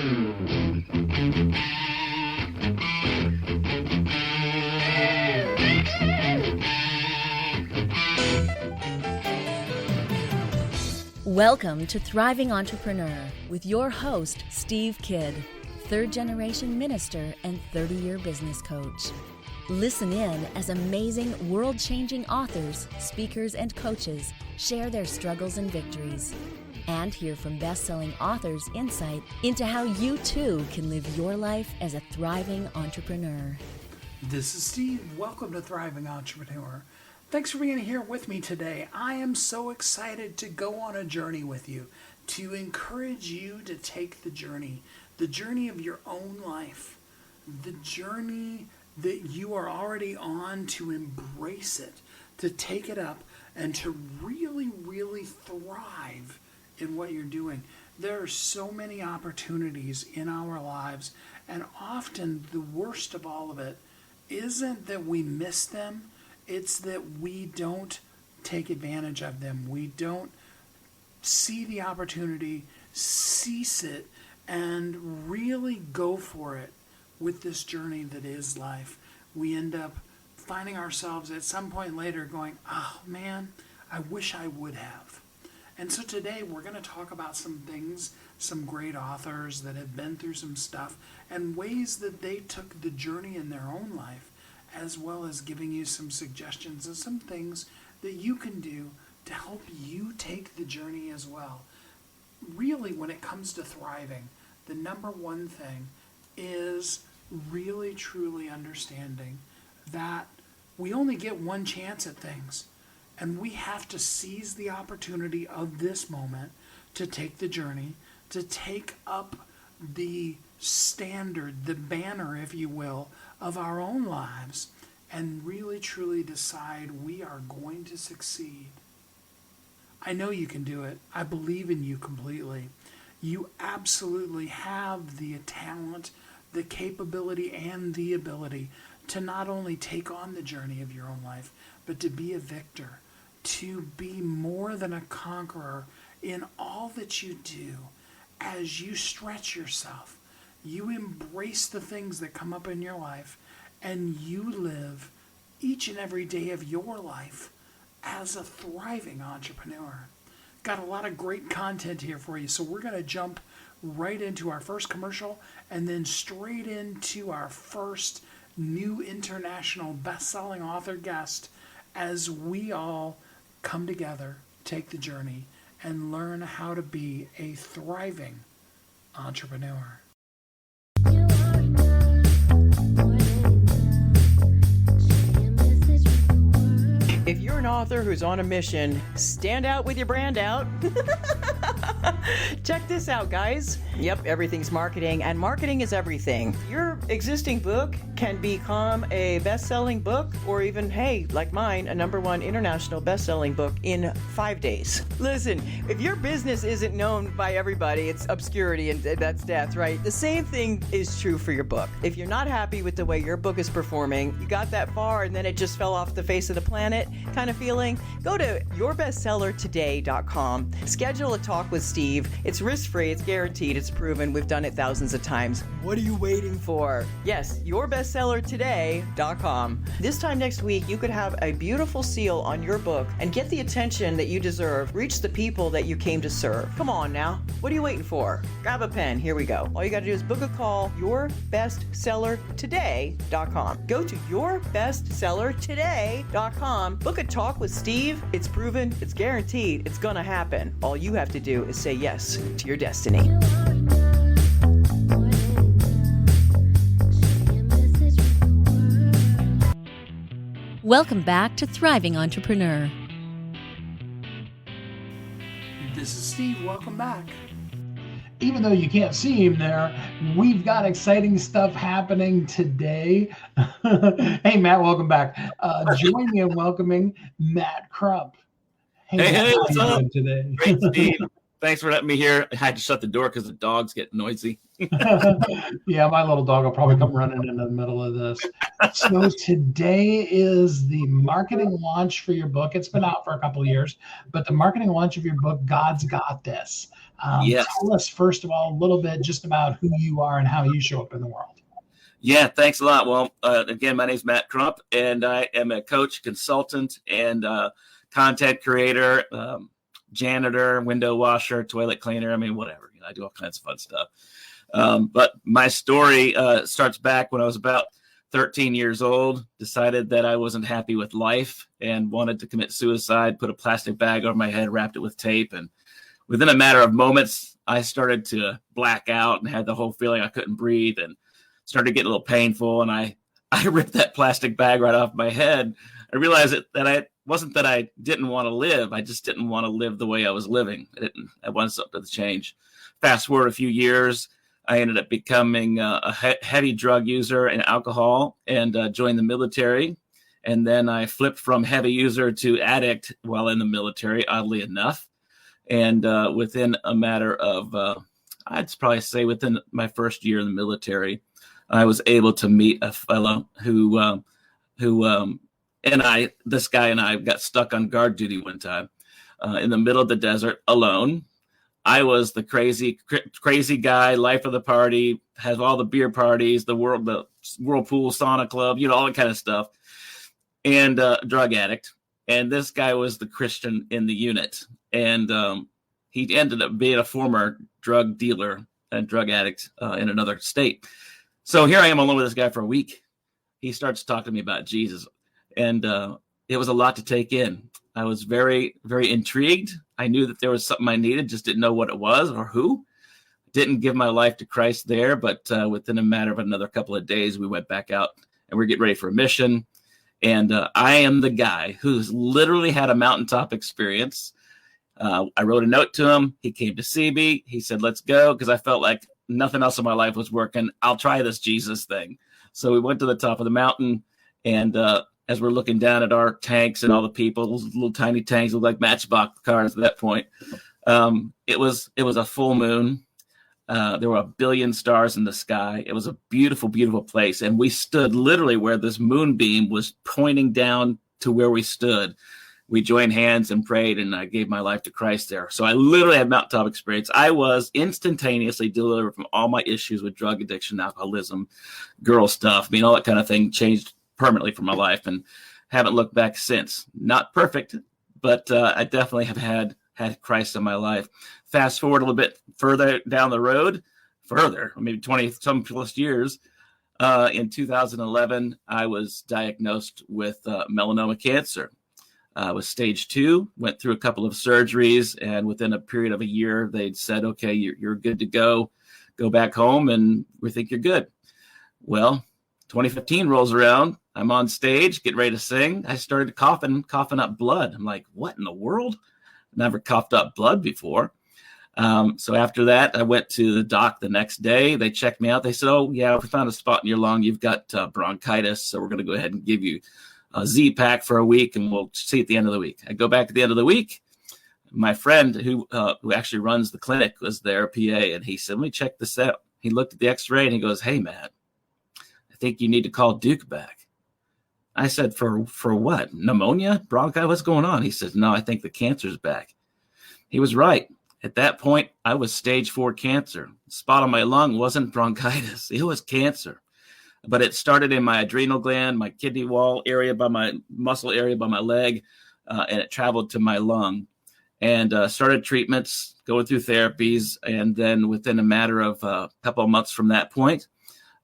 Welcome to Thriving Entrepreneur with your host, Steve Kidd, third-generation minister and 30-year business coach. Listen in as amazing, world-changing authors, speakers, and coaches share their struggles and victories. And hear from best-selling authors' insight into how you too can live your life as a thriving entrepreneur. This is Steve. Welcome to Thriving Entrepreneur. Thanks for being here with me today. I am so excited to go on a journey with you, to encourage you to take the journey of your own life, the journey that you are already on, to embrace it, to take it up, and to really, really thrive in what you're doing. There are so many opportunities in our lives, and often the worst of all of it isn't that we miss them. It's that we don't take advantage of them. We don't see the opportunity, seize it, and really go for it with this journey that is life. We end up finding ourselves at some point later going, oh man, I wish I would have. And so today we're going to talk about some things, some great authors that have been through some stuff, and ways that they took the journey in their own life, as well as giving you some suggestions and some things that you can do to help you take the journey as well. Really, when it comes to thriving, the number one thing is really, truly understanding that we only get one chance at things, and we have to seize the opportunity of this moment to take the journey, to take up the standard, the banner, if you will, of our own lives, and really truly decide we are going to succeed. I know you can do it. I believe in you completely. You absolutely have the talent, the capability, and the ability to not only take on the journey of your own life, but to be a victor, to be more than a conqueror in all that you do. As you stretch yourself, you embrace the things that come up in your life, and you live each and every day of your life as a thriving entrepreneur. Got a lot of great content here for you, so we're going to jump right into our first commercial and then straight into our first new international best-selling author guest as we all come together, take the journey, and learn how to be a thriving entrepreneur. If you're an author who's on a mission, stand out with your brand out. Check this out, guys. Yep, everything's marketing, and marketing is everything. Your existing book can become a best-selling book, or even, hey, like mine, a #1 international best-selling book in 5 days. Listen, if your business isn't known by everybody, it's obscurity, and that's death, right? The same thing is true for your book. If you're not happy with the way your book is performing, you got that far and then it just fell off the face of the planet kind of feeling, go to yourbestsellertoday.com. Schedule a talk with Steve. It's risk-free, it's guaranteed, it's proven. We've done it thousands of times. What are you waiting for? Yes, yourbestsellertoday.com. This time next week, you could have a beautiful seal on your book and get the attention that you deserve. Reach the people that you came to serve. Come on now. What are you waiting for? Grab a pen. Here we go. All you got to do is book a call, yourbestsellertoday.com. Go to yourbestsellertoday.com. Book a talk with Steve. It's proven, it's guaranteed, it's gonna happen. All you have to do is say yes to your destiny. Welcome back to Thriving Entrepreneur. This is Steve. Welcome back. Even though you can't see him there, we've got exciting stuff happening today. Hey, Matt, welcome back. Join me in welcoming Matt Crump. Hey, what's up? Today? Great, Steve. Thanks for letting me here. I had to shut the door because the dogs get noisy. Yeah, my little dog will probably come running in the middle of this. So today is the marketing launch for your book. It's been out for a couple of years, but the marketing launch of your book, God's Got This. Yes. Tell us, first of all, a little bit just about who you are and how you show up in the world. Yeah, thanks a lot. Well, again, my name is Matt Crump, and I am a coach, consultant, and content creator, janitor, window washer, toilet cleaner. I mean, whatever. I do all kinds of fun stuff. But my story starts back when I was about 13 years old, decided that I wasn't happy with life and wanted to commit suicide, put a plastic bag over my head, wrapped it with tape. And within a matter of moments, I started to black out and had the whole feeling I couldn't breathe and started getting a little painful. And I ripped that plastic bag right off my head. I realized that I wasn't that I didn't want to live. I just didn't want to live the way I was living. I wanted something to change. Fast forward a few years, I ended up becoming a heavy drug user and alcohol and joined the military. And then I flipped from heavy user to addict while in the military, oddly enough. And within a matter of, I'd probably say within my first year in the military, I was able to meet a fellow who this guy and I got stuck on guard duty one time in the middle of the desert alone. I was the crazy guy, life of the party, has all the beer parties, the whirlpool sauna club, all that kind of stuff, and drug addict. And this guy was the Christian in the unit, and he ended up being a former drug dealer and drug addict in another state. So here I am alone with this guy for a week. He starts talking to me about Jesus, and it was a lot to take in. I was very, very intrigued. I knew that there was something I needed, just didn't know what it was or who. Didn't give my life to Christ there, but within a matter of another couple of days, we went back out and we're getting ready for a mission. And I am the guy who's literally had a mountaintop experience. I wrote a note to him. He came to see me. He said, let's go, because I felt like nothing else in my life was working. I'll try this Jesus thing. So we went to the top of the mountain, and as we're looking down at our tanks and all the people, those little tiny tanks look like matchbox cars at that point. It was a full moon. There were 1 billion stars in the sky. It was a beautiful, beautiful place. And we stood literally where this moonbeam was pointing down to where we stood. We joined hands and prayed, and I gave my life to Christ there. So I literally had mountaintop experience. I was instantaneously delivered from all my issues with drug addiction, alcoholism, girl stuff. All that kind of thing changed permanently for my life, and haven't looked back since. Not perfect, but I definitely have had Christ in my life. Fast forward a little bit further down the road, maybe 20 some plus years. In 2011, I was diagnosed with melanoma cancer. I was stage 2, went through a couple of surgeries, and within a period of a year, they'd said, okay, you're good to go back home, and we think you're good. Well, 2015 rolls around. I'm on stage, getting ready to sing. I started coughing up blood. I'm like, what in the world? Never coughed up blood before. So after that, I went to the doc the next day. They checked me out. They said, oh, yeah, we found a spot in your lung. You've got bronchitis, so we're going to go ahead and give you a Z-Pack for a week, and we'll see at the end of the week. I go back at the end of the week. My friend who actually runs the clinic was there, PA, and he said, let me check this out. He looked at the x-ray, and he goes, hey, Matt, I think you need to call Duke back. I said, for what? Pneumonia? Bronchi? What's going on? He says, no, I think the cancer's back. He was right. At that point, I was stage 4 cancer. The spot on my lung wasn't bronchitis. It was cancer. But it started in my adrenal gland, my kidney wall area, by my muscle area, by my leg, and it traveled to my lung. And started treatments, going through therapies, and then within a matter of a couple of months from that point,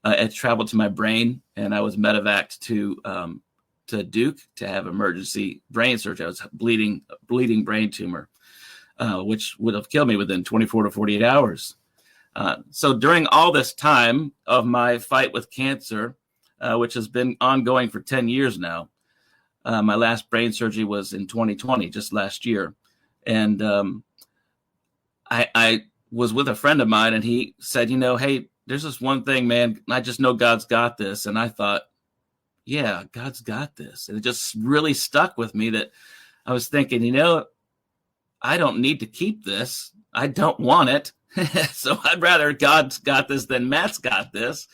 it traveled to my brain, and I was medevaced to Duke to have emergency brain surgery. I was bleeding brain tumor, which would have killed me within 24 to 48 hours. So during all this time of my fight with cancer, which has been ongoing for 10 years now, my last brain surgery was in 2020, just last year. And I was with a friend of mine, and he said, hey, there's this one thing, man, I just know God's got this. And I thought, yeah, God's got this. And it just really stuck with me that I was thinking, I don't need to keep this. I don't want it. So I'd rather God's got this than Matt's got this.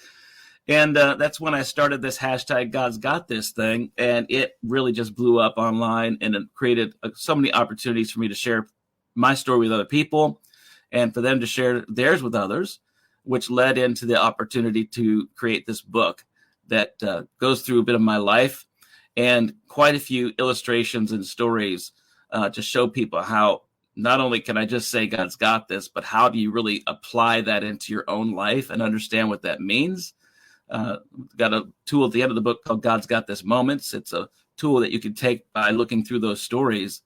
And that's when I started this hashtag God's got this thing. And it really just blew up online, and it created so many opportunities for me to share my story with other people and for them to share theirs with others, which led into the opportunity to create this book that goes through a bit of my life and quite a few illustrations and stories to show people how not only can I just say God's got this, but how do you really apply that into your own life and understand what that means? Got a tool at the end of the book called God's Got This Moments. It's a tool that you can take by looking through those stories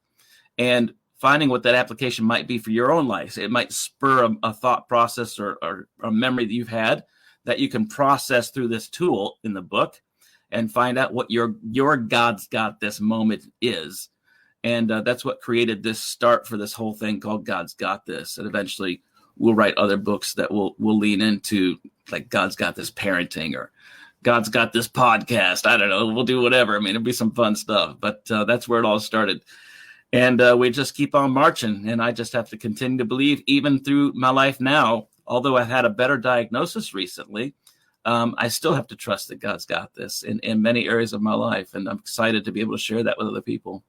and finding what that application might be for your own life. It might spur a thought process or a memory that you've had that you can process through this tool in the book and find out what your God's Got This moment is. And that's what created this start for this whole thing called God's Got This. And eventually we'll write other books that will lean into, like, God's Got This parenting or God's Got This podcast. I don't know. We'll do whatever. I mean, it'll be some fun stuff. But that's where it all started. And we just keep on marching. And I just have to continue to believe, even through my life now, although I've had a better diagnosis recently, I still have to trust that God's got this in many areas of my life. And I'm excited to be able to share that with other people.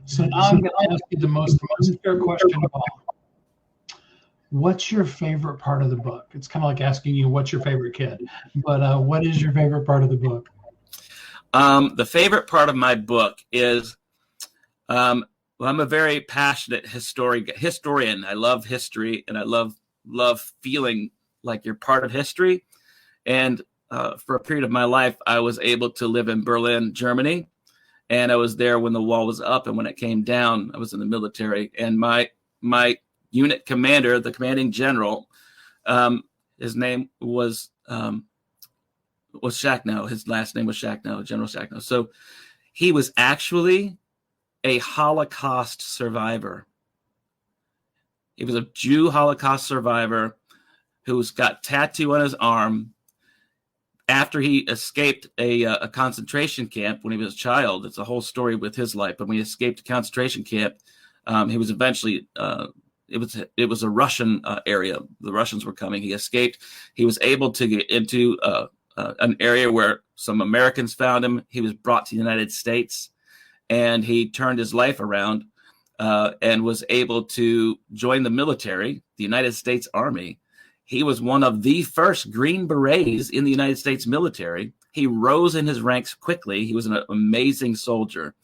So now I'm going to ask you the most fair question of all. What's your favorite part of the book? It's kind of like asking you, what's your favorite kid? But what is your favorite part of the book? The favorite part of my book is, well, I'm a very passionate historian. I love history, and I love feeling like you're part of history. And for a period of my life, I was able to live in Berlin, Germany. And I was there when the wall was up, and when it came down, I was in the military. And my unit commander, the commanding general, his name was Shacknow. His last name was Shacknow, General Shacknow. So he was actually a Holocaust survivor. He was a Jew Holocaust survivor who's got tattoo on his arm. After he escaped a concentration camp when he was a child, it's a whole story with his life. But when he escaped a concentration camp, he was eventually, it was a Russian area. The Russians were coming. He escaped. He was able to get into an area where some Americans found him. He was brought to the United States, and he turned his life around and was able to join the military, the United States Army. He was one of the first Green Berets in the United States military. He rose in his ranks quickly. He was an amazing soldier.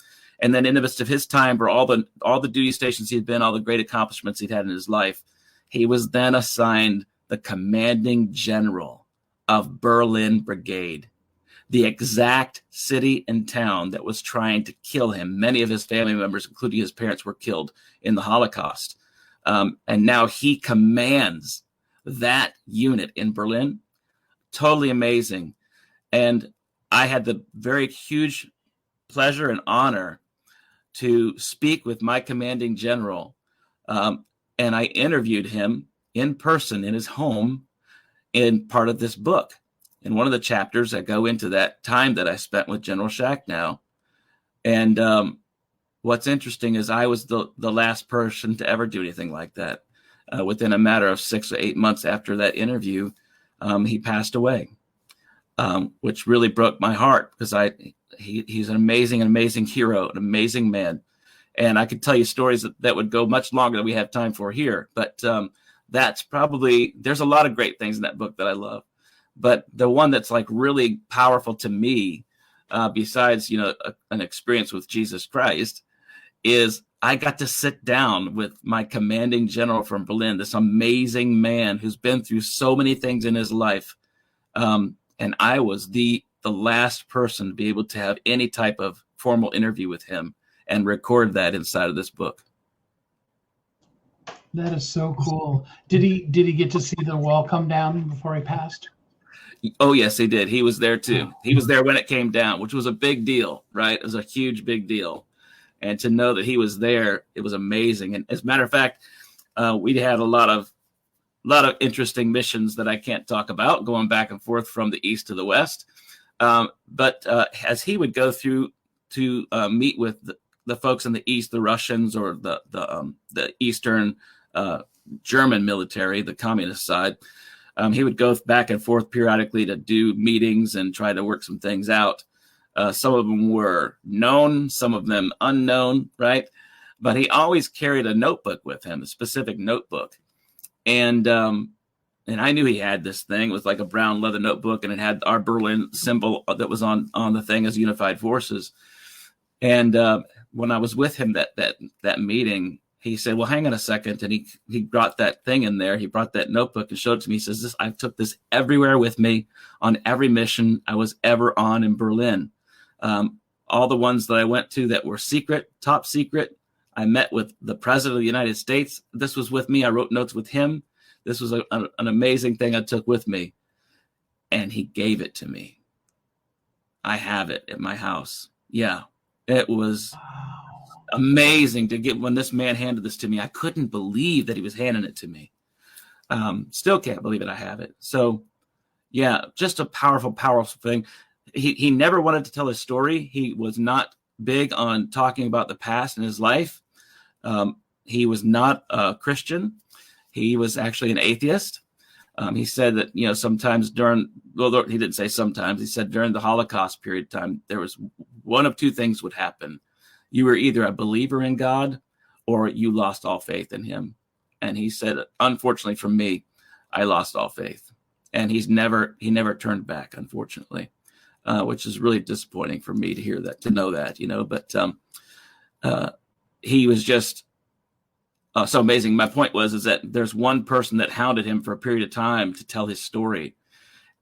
And then in the midst of his time, for all the duty stations he'd been, all the great accomplishments he'd had in his life, he was then assigned the commanding general of Berlin Brigade, the exact city and town that was trying to kill him. Many of his family members, including his parents, were killed in the Holocaust. And now he commands that unit in Berlin. Totally amazing. And I had the very huge pleasure and honor to speak with my commanding general. And I interviewed him in person in his home in part of this book. In one of the chapters, I go into that time that I spent with General Shacknow. And what's interesting is I was the last person to ever do anything like that. Within a matter of 6 or 8 months after that interview, he passed away, which really broke my heart because he's an amazing hero, an amazing man. And I could tell you stories that would go much longer than we have time for here. But that's probably, there's a lot of great things in that book that I love. But the one that's like really powerful to me, besides, an experience with Jesus Christ, is I got to sit down with my commanding general from Berlin, this amazing man who's been through so many things in his life. And I was the last person to be able to have any type of formal interview with him and record that inside of this book. That is so cool. Did he get to see the wall come down before he passed? Oh, yes, he did. He was there too. He was there when it came down, which was a big deal, right? It was a huge, big deal. And to know that he was there, it was amazing. And as a matter of fact, we had a lot of interesting missions that I can't talk about, going back and forth from the east to the west. But as he would go through to meet with the folks in the east, the Russians or the Eastern German military, the communist side, he would go back and forth periodically to do meetings and try to work some things out. Some of them were known, some of them unknown, right? but he always carried a notebook with him, a specific notebook. And I knew he had this thing. It was like a brown leather notebook, and it had our Berlin symbol that was on the thing as Unified Forces. And when I was with him that meeting, he said, well, hang on a second. And he brought that thing in there. He brought that notebook and showed it to me. He says, I took this everywhere with me on every mission I was ever on in Berlin. All the ones that I went to that were secret, top secret. I met with the president of the United States. This was with me. I wrote notes with him. This was an amazing thing I took with me. And he gave it to me. I have it at my house. Yeah, it was amazing to get when this man handed this to me. I couldn't believe that he was handing it to me. Still can't believe it. I have it. So yeah, just a powerful, powerful thing. He never wanted to tell his story. He was not big on talking about the past in his life. He was not a Christian. He was actually an atheist. He said that, sometimes he didn't say sometimes, he said during the Holocaust period of time, there was one of two things would happen. You were either a believer in God or you lost all faith in him. And he said, unfortunately for me, I lost all faith. And he never turned back, unfortunately, which is really disappointing for me to hear that, to know that, but he was just so amazing. My point is that there's one person that hounded him for a period of time to tell his story.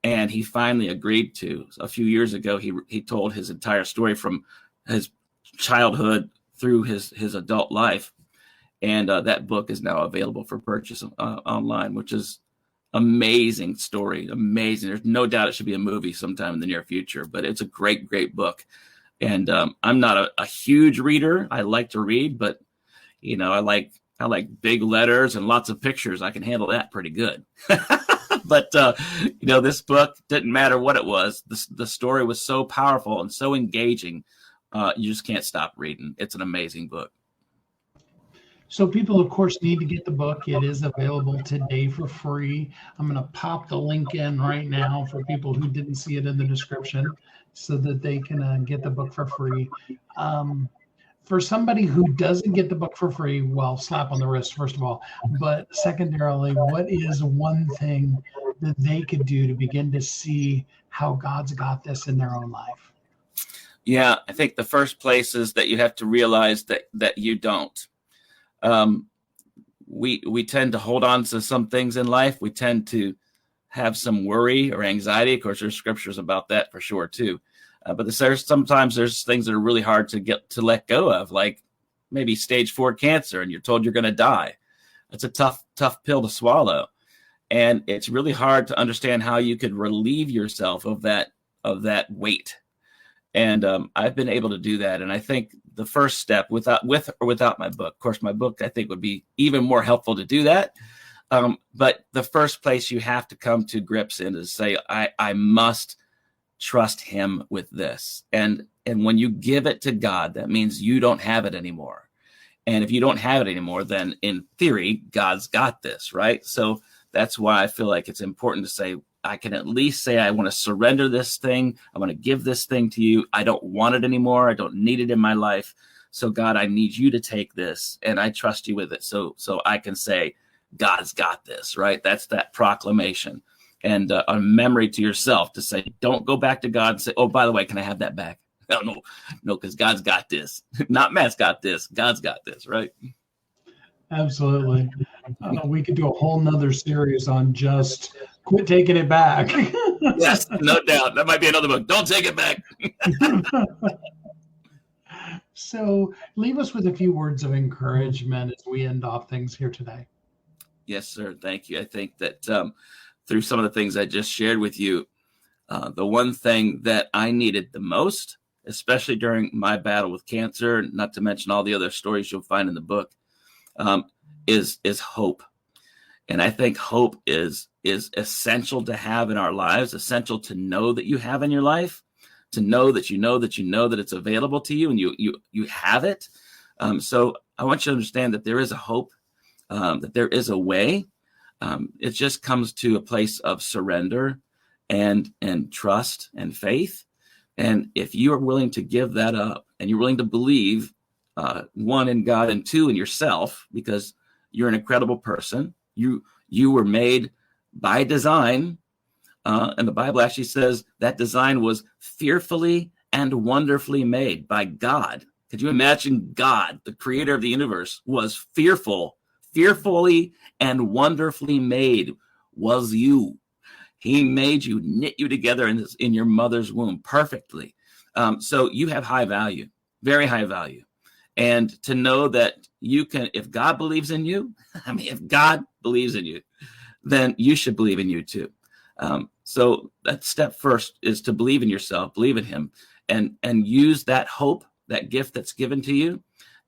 And he finally agreed to. A few years ago, he told his entire story from his childhood through his adult life. And that book is now available for purchase online, which is amazing story. Amazing. There's no doubt it should be a movie sometime in the near future, but it's a great, great book. And I'm not a huge reader. I like to read, but I like big letters and lots of pictures. I can handle that pretty good. But, this book didn't matter what it was. The story was so powerful and so engaging. You just can't stop reading. It's an amazing book. So people, of course, need to get the book. It is available today for free. I'm going to pop the link in right now for people who didn't see it in the description so that they can get the book for free. For somebody who doesn't get the book for free, well, slap on the wrist, first of all. But secondarily, what is one thing that they could do to begin to see how God's got this in their own life? Yeah, I think the first place is that you have to realize that you don't. We tend to hold on to some things in life. We tend to have some worry or anxiety. Of course, there's scriptures about that for sure too. But sometimes there's things that are really hard to let go of, like maybe stage 4 cancer, and you're told you're going to die. It's a tough pill to swallow. And it's really hard to understand how you could relieve yourself of that weight. And I've been able to do that. And I think the first step, with or without my book, of course, my book, I think would be even more helpful to do that. But the first place you have to come to grips in is say, I must trust him with this. And when you give it to God, that means you don't have it anymore. And if you don't have it anymore, then in theory, God's got this, right? So that's why I feel like it's important to say, I can at least say, I want to surrender this thing. I want to give this thing to you. I don't want it anymore. I don't need it in my life. So God, I need you to take this, and I trust you with it. So I can say, God's got this, right? That's that proclamation. And a memory to yourself to say, don't go back to God and say, oh, by the way, can I have that back? No, because God's got this. Not Matt's got this. God's got this, right? Absolutely. We could do a whole nother series on just quit taking it back. Yes, no doubt. That might be another book. Don't take it back. So leave us with a few words of encouragement as we end off things here today. Yes, sir. Thank you. I think that through some of the things I just shared with you, the one thing that I needed the most, especially during my battle with cancer, not to mention all the other stories you'll find in the book, is hope. And I think hope is essential to have in our lives, essential to know that you have in your life, to know that you know that it's available to you and you have it. So I want you to understand that there is a hope, that there is a way. It just comes to a place of surrender and trust and faith. And if you are willing to give that up and you're willing to believe one in God and two in yourself, because you're an incredible person. You were made by design. And the Bible actually says that design was fearfully and wonderfully made by God. Could you imagine God, the creator of the universe, was fearfully and wonderfully made was you. He made you, knit you together in your mother's womb perfectly. So you have high value, very high value. And to know that you can, if God believes in you, if God believes in you, then you should believe in you too. So that step first is to believe in yourself, believe in him, and use that hope, that gift that's given to you,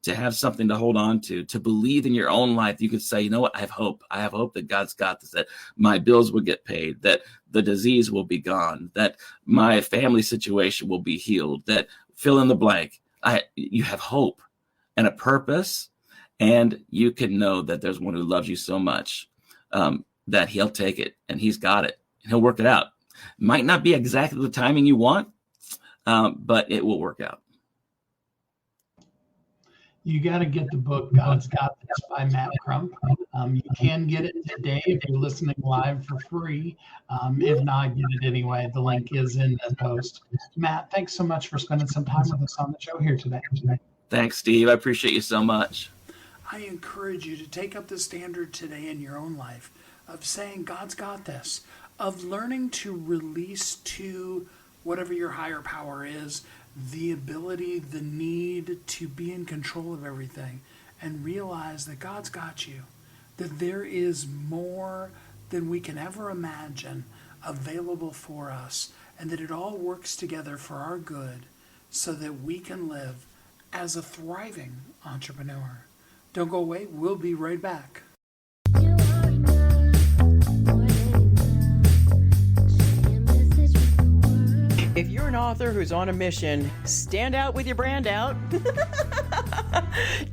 to have something to hold on to believe in your own life. You could say, you know what, I have hope. I have hope that God's got this, that my bills will get paid, that the disease will be gone, that my family situation will be healed, that fill in the blank. You have hope and a purpose, and you can know that there's one who loves you so much that he'll take it, and he's got it. He'll work it out. Might not be exactly the timing you want, but it will work out. You got to get the book God's Got This by Matt Crump. You can get it today if you're listening live for free. If not, get it anyway. The link is in the post. Matt, thanks so much for spending some time with us on the show here today. Thanks, Steve. I appreciate you so much. I encourage you to take up the standard today in your own life of saying, God's got this, of learning to release to whatever your higher power is, the ability, the need to be in control of everything, and realize that God's got you, that there is more than we can ever imagine available for us, and that it all works together for our good so that we can live as a thriving entrepreneur. Don't go away. We'll be right back. If you're an author who's on a mission, stand out with your brand out.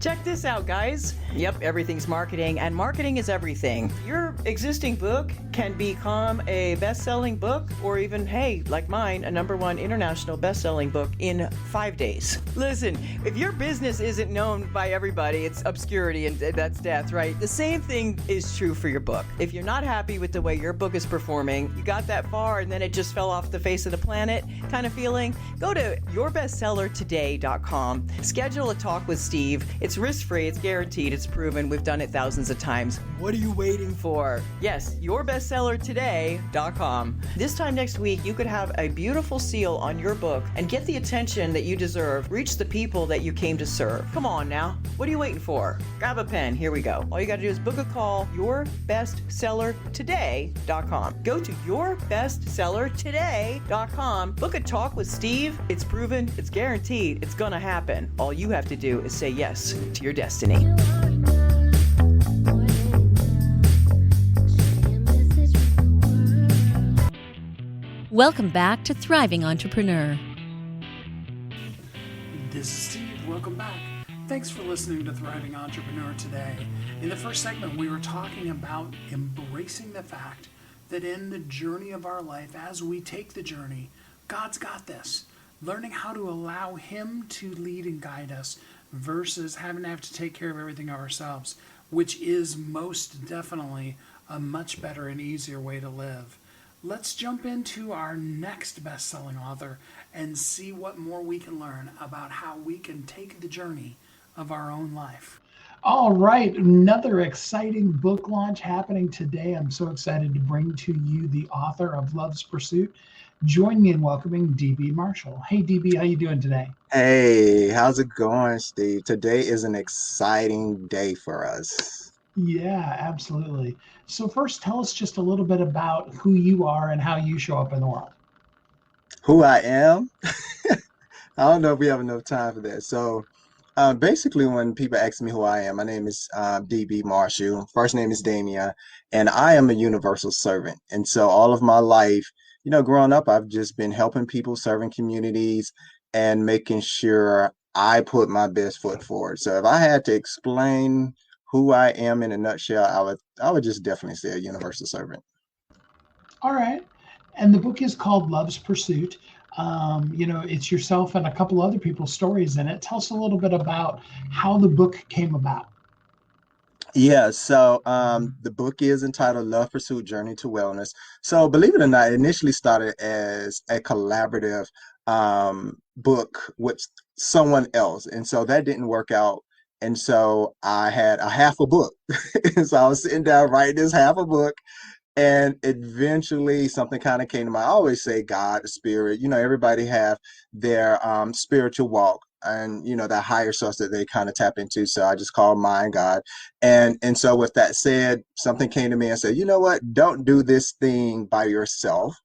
Check this out, guys. Yep, everything's marketing, and marketing is everything. Your existing book can become a best-selling book, or even, hey, like mine, a #1 international best-selling book in 5 days. Listen, if your business isn't known by everybody, it's obscurity, and that's death, right? The same thing is true for your book. If you're not happy with the way your book is performing, you got that far and then it just fell off the face of the planet kind of feeling, go to yourbestsellertoday.com. Schedule a talk with Steve. It's risk-free, it's guaranteed, it's proven. We've done it thousands of times. What are you waiting for? Yes, yourbestsellertoday.com. This time next week, you could have a beautiful seal on your book and get the attention that you deserve. Reach the people that you came to serve. Come on now. What are you waiting for? Grab a pen. Here we go. All you got to do is book a call. Yourbestsellertoday.com. Go to yourbestsellertoday.com. Book a talk with Steve. It's proven. It's guaranteed. It's going to happen. All you have to do is say yes to your destiny. Welcome back to Thriving Entrepreneur. This is Steve. Welcome back. Thanks for listening to Thriving Entrepreneur today. In the first segment, we were talking about embracing the fact that in the journey of our life, as we take the journey, God's got this. Learning how to allow Him to lead and guide us versus having to have to take care of everything ourselves, which is most definitely a much better and easier way to live. Let's jump into our next best-selling author and see what more we can learn about how we can take the journey of our own life. All right, another exciting book launch happening today. I'm so excited to bring to you the author of Love's Pursuit. Join me in welcoming DB Marshall. Hey, DB, how you doing today? Hey, how's it going, Steve? Today is an exciting day for us. Yeah, absolutely. So first, tell us just a little bit about who you are and how you show up in the world. Who I am? I don't know if we have enough time for that. So basically, when people ask me who I am, my name is DB Marshall. First name is Damien, and I am a universal servant. And so all of my life, growing up, I've just been helping people, serving communities, and making sure I put my best foot forward. So if I had to explain who I am in a nutshell, I would just definitely say a universal servant. All right. And the book is called Love's Pursuit. It's yourself and a couple other people's stories in it. Tell us a little bit about how the book came about. Yeah, so the book is entitled Love Pursuit Journey to Wellness. So believe it or not, it initially started as a collaborative book with someone else. And so that didn't work out. And so I had a half a book. And so I was sitting down writing this half a book. And eventually something kind of came to mind. I always say God, the spirit, everybody have their spiritual walk and that higher source that they kind of tap into. So I just call mine God. And so with that said, something came to me and said, you know what, don't do this thing by yourself.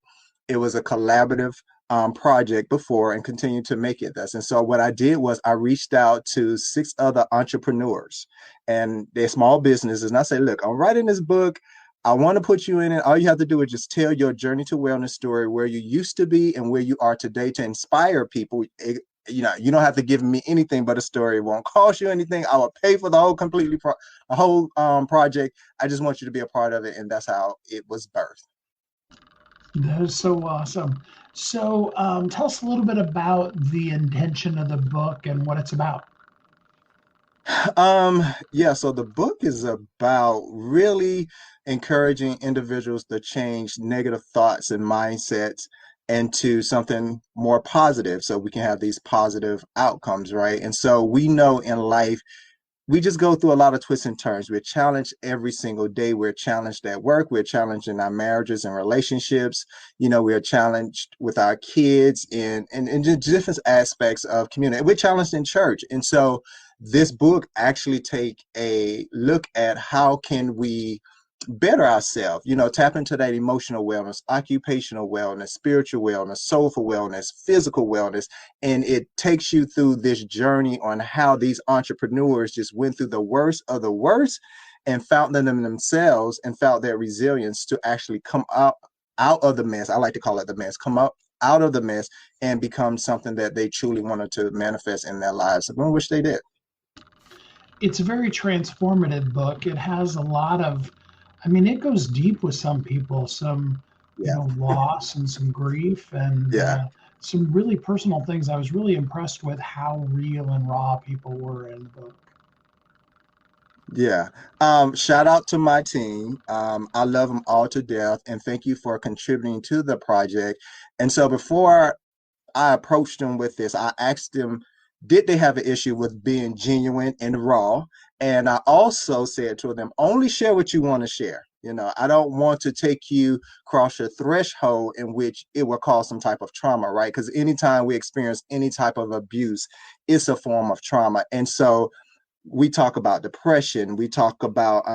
It was a collaborative project before and continue to make it this. And so what I did was I reached out to 6 other entrepreneurs and their small businesses. And I say, look, I'm writing this book. I want to put you in it. All you have to do is just tell your journey to wellness story, where you used to be and where you are today, to inspire people. You don't have to give me anything but a story. It won't cost you anything. I will pay for the whole project. I just want you to be a part of it. And that's how it was birthed. That is so awesome. So tell us a little bit about the intention of the book and what it's about. Yeah, so the book is about really encouraging individuals to change negative thoughts and mindsets into something more positive so we can have these positive outcomes, right? And so we know in life we just go through a lot of twists and turns. We're challenged every single day. We're challenged at work. We're challenged in our marriages and relationships. We're challenged with our kids in just different aspects of community. We're challenged in church. And so this book actually take a look at how can we better ourselves, tap into that emotional wellness, occupational wellness, spiritual wellness, soulful wellness, physical wellness. And it takes you through this journey on how these entrepreneurs just went through the worst of the worst and found them themselves and found their resilience to actually come out of the mess. I like to call it the mess, come up out of the mess and become something that they truly wanted to manifest in their lives. I wish they did. It's a very transformative book. It has a lot of, it goes deep with some people, some, Yeah. loss and some grief and Yeah. some really personal things. I was really impressed with how real and raw people were in the book. Yeah. Shout out to my team. I love them all to death, and thank you for contributing to the project. And so before I approached them with this, I asked them, did they have an issue with being genuine and raw? And I also said to them, only share what you want to share. I don't want to take you across your threshold in which it will cause some type of trauma, right? Because anytime we experience any type of abuse, it's a form of trauma. And so we talk about depression, we talk about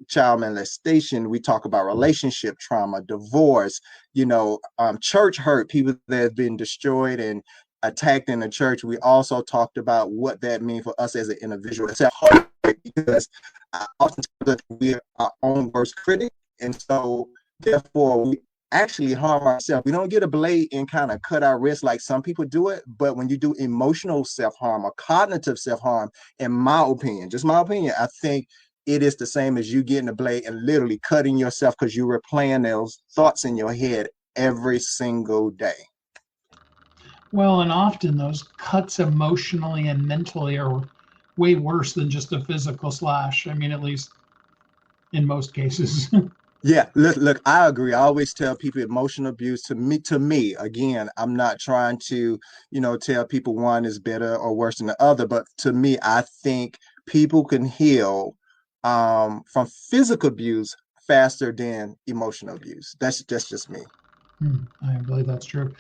child molestation, we talk about relationship trauma, divorce, church hurt, people that have been destroyed and attacked in the church. We also talked about what that means for us as an individual. It's a hard because oftentimes we are our own worst critic, and so therefore we actually harm ourselves. We don't get a blade and kind of cut our wrist like some people do it, but when you do emotional self-harm or cognitive self-harm, in my opinion, just my opinion, I think it is the same as you getting a blade and literally cutting yourself because you were playing those thoughts in your head every single day. Well, and often those cuts emotionally and mentally are way worse than just a physical slash. At least in most cases. Yeah, look, I agree. I always tell people emotional abuse to me, again, I'm not trying to, tell people one is better or worse than the other, but to me, I think people can heal from physical abuse faster than emotional abuse. That's just me. I believe that's true.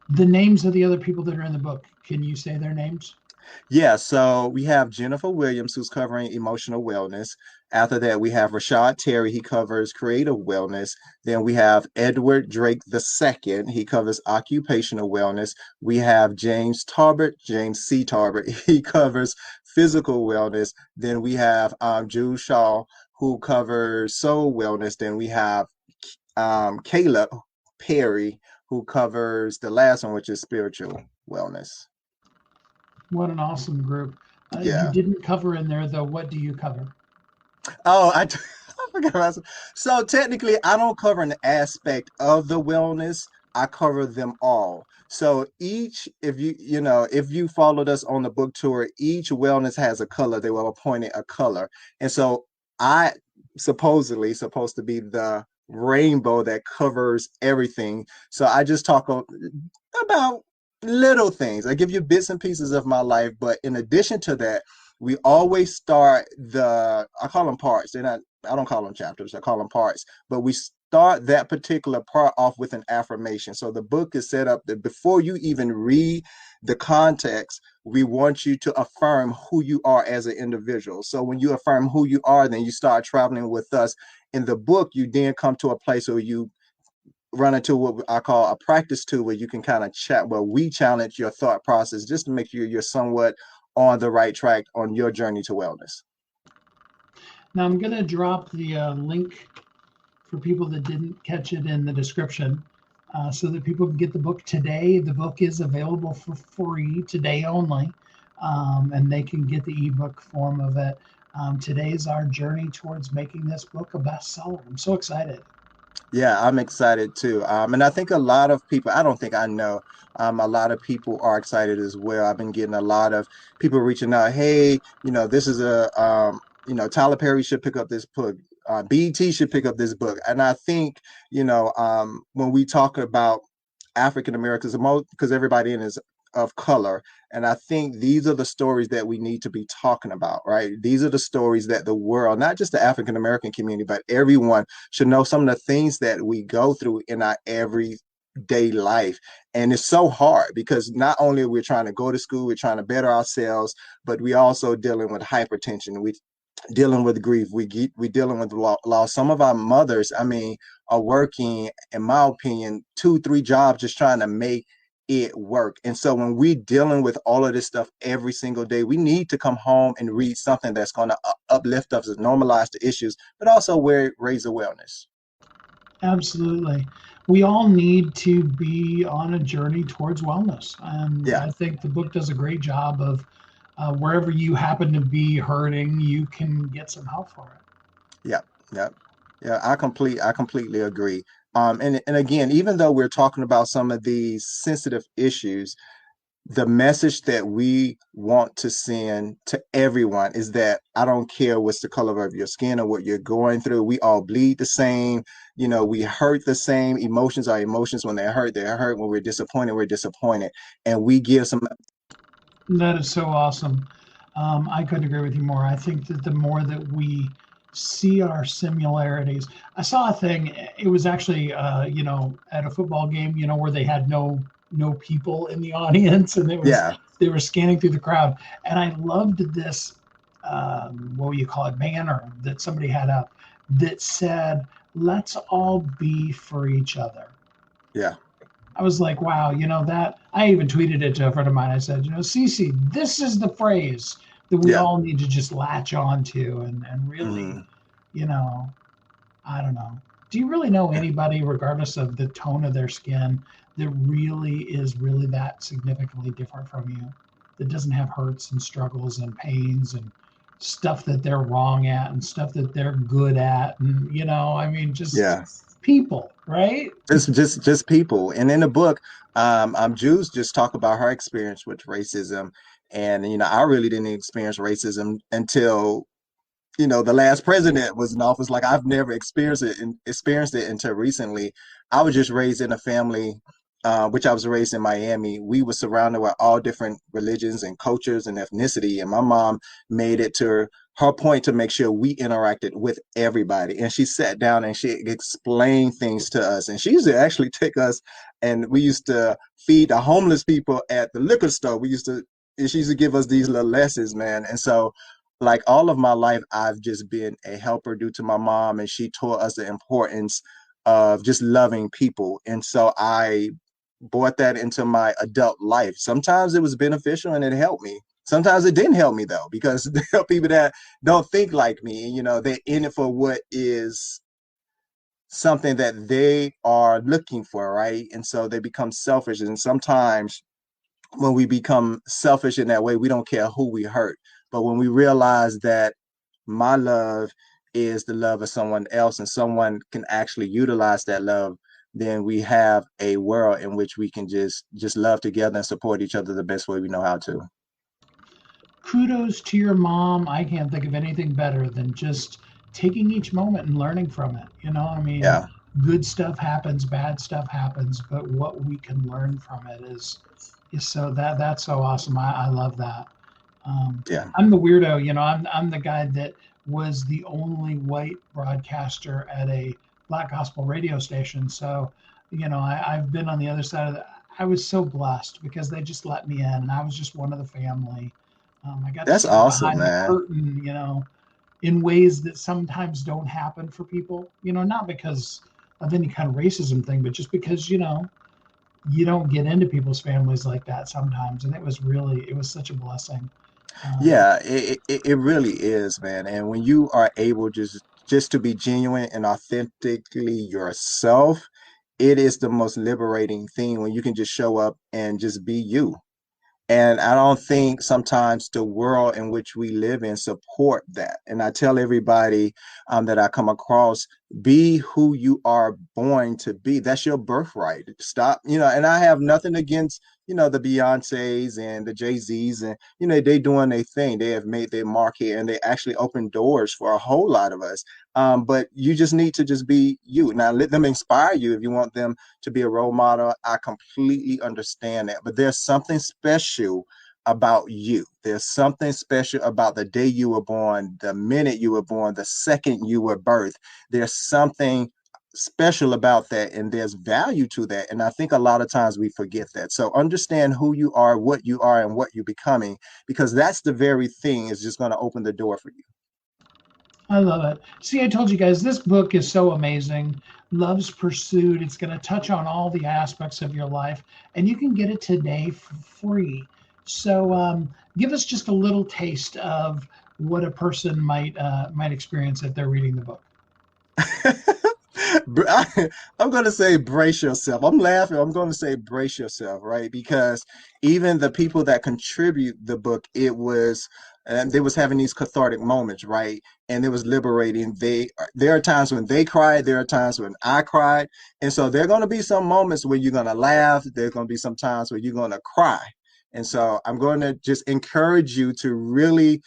The names of the other people that are in the book, can you say their names? Yeah, so we have Jennifer Williams, who's covering emotional wellness. After that, we have Rashad Terry. He covers creative wellness. Then we have Edward Drake II. He covers occupational wellness. We have James Tarbert, James C. Tarbert. He covers physical wellness. Then we have Jude Shaw, who covers soul wellness. Then we have Caleb Perry, who covers the last one, which is spiritual wellness. What an awesome group. You Yeah. didn't cover in there, though. What do you cover? Oh, I forgot about. So technically, I don't cover an aspect of the wellness, I cover them all. So each, if you followed us on the book tour, each wellness has a color. They will appoint it a color. And so I supposedly supposed to be the rainbow that covers everything. So I just talk about little things. I give you bits and pieces of my life, but in addition to that, we always start I call them parts. I don't call them chapters, I call them parts, but we start that particular part off with an affirmation. So the book is set up that before you even read the context, we want you to affirm who you are as an individual. So when you affirm who you are, then you start traveling with us. In the book, you then come to a place where you run into what I call a practice tool, where you can kind of chat, where we challenge your thought process just to make sure you're somewhat on the right track on your journey to wellness. Now I'm going to drop the link for people that didn't catch it in the description, so that people can get the book today. The book is available for free today only, and they can get the ebook form of it. Today is our journey towards making this book a bestseller. I'm so excited. Yeah, I'm excited too. And I think a lot of people, I don't think I know, a lot of people are excited as well. I've been getting a lot of people reaching out, hey, this is Tyler Perry should pick up this book. BET should pick up this book. And I think, when we talk about African Americans, because everybody in is of color. And I think these are the stories that we need to be talking about, right? These are the stories that the world, not just the African American community, but everyone should know some of the things that we go through in our everyday life. And it's so hard because not only are we trying to go to school, we're trying to better ourselves, but we also dealing with hypertension. We dealing with grief. We dealing with loss. Some of our mothers, are working, in my opinion, 2-3 jobs just trying to make it work. And so when we're dealing with all of this stuff every single day, we need to come home and read something that's going to uplift us and normalize the issues, but also raise awareness. Absolutely. We all need to be on a journey towards wellness. And Yeah. I think the book does a great job of wherever you happen to be hurting, you can get some help for it. Yeah. I completely agree. And again, even though we're talking about some of these sensitive issues, the message that we want to send to everyone is that I don't care what's the color of your skin or what you're going through. We all bleed the same. We hurt the same. Emotions are emotions. When they're hurt, they're hurt. When we're disappointed, we're disappointed. And we give some. That is so awesome. I couldn't agree with you more. I think that the more that we see our similarities, I saw a thing. It was actually, at a football game, where they had no people in the audience, and they were scanning through the crowd. And I loved this, what would you call it, banner that somebody had up that said, "Let's all be for each other." Yeah. I was like, wow, that I even tweeted it to a friend of mine. I said, Cece, this is the phrase that we all need to just latch on to and really, I don't know. Do you really know anybody, regardless of the tone of their skin, that really is really that significantly different from you, that doesn't have hurts and struggles and pains and stuff that they're wrong at and stuff that they're good at? And, just people, right? It's just people. And in the book, Jews just talk about her experience with racism. And, I really didn't experience racism until, the last president was in office. Like I've never experienced it until recently. I was just raised in a family, which I was raised in Miami. We were surrounded by all different religions and cultures and ethnicity. And my mom made it to her point to make sure we interacted with everybody. And she sat down and she explained things to us. And she used to actually take us, and we used to feed the homeless people at the liquor store. She used to give us these little lessons, man. And so, like all of my life, I've just been a helper due to my mom, and she taught us the importance of just loving people. And so I brought that into my adult life. Sometimes it was beneficial and it helped me. Sometimes it didn't help me though, because there are people that don't think like me. They're in it for what is something that they are looking for, right? And so they become selfish. And sometimes when we become selfish in that way, we don't care who we hurt. But when we realize that my love is the love of someone else, and someone can actually utilize that love then we have a world in which we can just love together and support each other the best way we know how to. Kudos to your mom. I can't think of anything better than just taking each moment and learning from it. I mean, Yeah, good stuff happens, bad stuff happens, but what we can learn from it is that's so awesome. I love that. Um, yeah. I'm the weirdo. I'm the guy that was the only white broadcaster at a black gospel radio station. So, I've been on the other side of the. I was so blessed because they just let me in, and I was just one of the family. I got to That's see awesome, behind the man. curtain, in ways that sometimes don't happen for people. Not because of any kind of racism thing, but just because you don't get into people's families like that sometimes, and it was such a blessing. Um, Yeah, it really is, man. And when you are able just to be genuine and authentically yourself, it is the most liberating thing when you can just show up and just be you. And I don't think sometimes the world in which we live in support that. And I tell everybody that I come across, be who you are born to be. That's your birthright. Stop, and I have nothing against, the Beyoncés and the Jay-Z's and, they doing their thing. They have made their mark here and they actually open doors for a whole lot of us. But you just need to just be you. Now let them inspire you if you want them to be a role model. I completely understand that. But there's something special about you. There's something special about the day you were born, the minute you were born, the second you were birthed. There's something special about that, and there's value to that. And I think a lot of times we forget that. So understand who you are, and what you're becoming, because that's the very thing is just going to open the door for you. I love it. See, I told you guys, this book is so amazing. Love's Pursuit. It's going to touch on all the aspects of your life, and you can get it today for free. So, give us just a little taste of what a person might experience if they're reading the book. I'm going to say brace yourself. I'm laughing. I'm going to say brace yourself, right? Because even the people that contribute the book, and they was having these cathartic moments, right? And it was liberating. There are times when they cried. There are times when I cried. And so there are going to be some moments where you're going to laugh. There's going to be some times where you're going to cry. And so I'm going to just encourage you to really